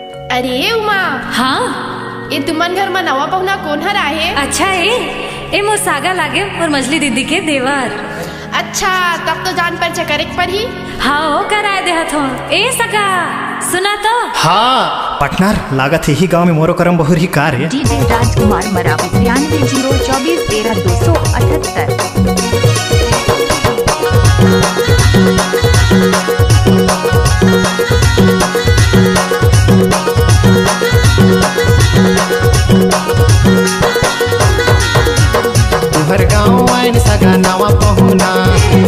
अरे उमा, हाँ ये तुमन घर में नवा पहुना कौन हर आहे? अच्छा ए मोर सागा लागे और मछली दीदी के देवर। अच्छा, तब तो जान पर चकरे पर ही। हाँ ओ कराए दे हथो। ए सगा सुना तो। हाँ पटनार लागत यही गांव में मोरो करम बहुर ही कार है। डीजे राजकुमार मरावी 93 024 13 278। तुहर गाँव आइन सगा नवा पहुना,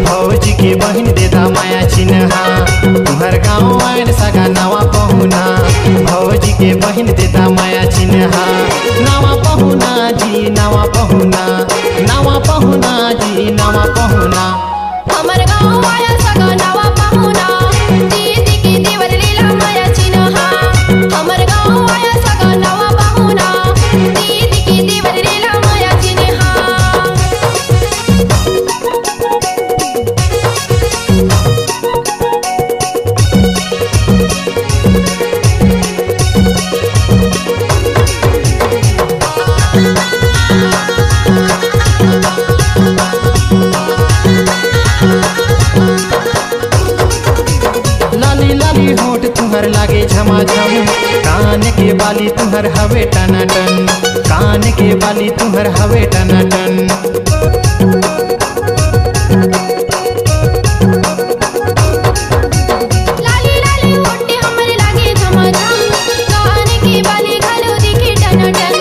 भौजी के बहन देदा माया चिन्हा। तुहर गाँव आइन सगा नवा पहुना, भौजी के बहन देदा माया चिन्हा। नवा पहुना जी नवा पहुना, नवा पहुना जी नवा पहुना। हमर गाँव आया सगा नवा पहुना, दीदी की देवर लीला माया चिन्हा। हमर गाँव आया सगा नवा पहुना, दीदी की देवर लीला माया चिन्हा। लाली लाली होठ तुहर लागे झमाझम, कान के बाली तुहर हवे टनाटन, कान के बाली तुहर हवे टनाटन। लाली लाली होठे हमरे लागे झमाझम, कान की बाली घलो दिखे टनाटन,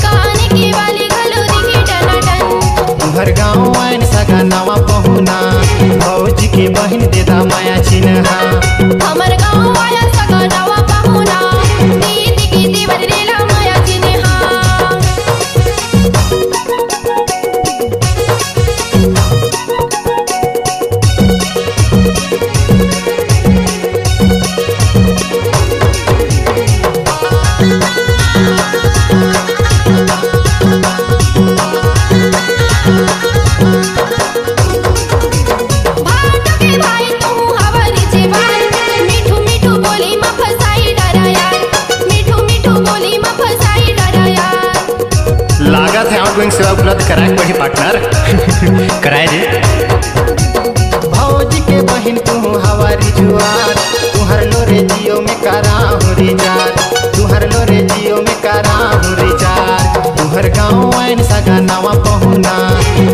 कान की बाली घलो दिखे टनाटन। तुहर गाँव आइन सगा नवा पहुना, भौजी के बहन देदा माया चिन्हा। हमर गाँव आया सगा नवा पहुना, दीदी की देवर लीला माया चिन्हा। भाटो के भाई तू हवरी जे भाई, मीठू मीठू बोली म फसाई डराया, मीठू मीठू बोली म फसाई डराया। लागत है आउटगोइंग सेवा उपलब्ध कराए पड़ी पार्टनर। कराए दे। भौजी के बहन तू हवारी जुआर, तुहर लोरे जियो में कराहू रिचार, तुहर लोरे जियो में कराहू रिचार। तुहर गाँव आइन सगा नवा पहुना,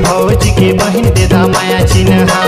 भौजी के बहन देदा माया चिन्हा।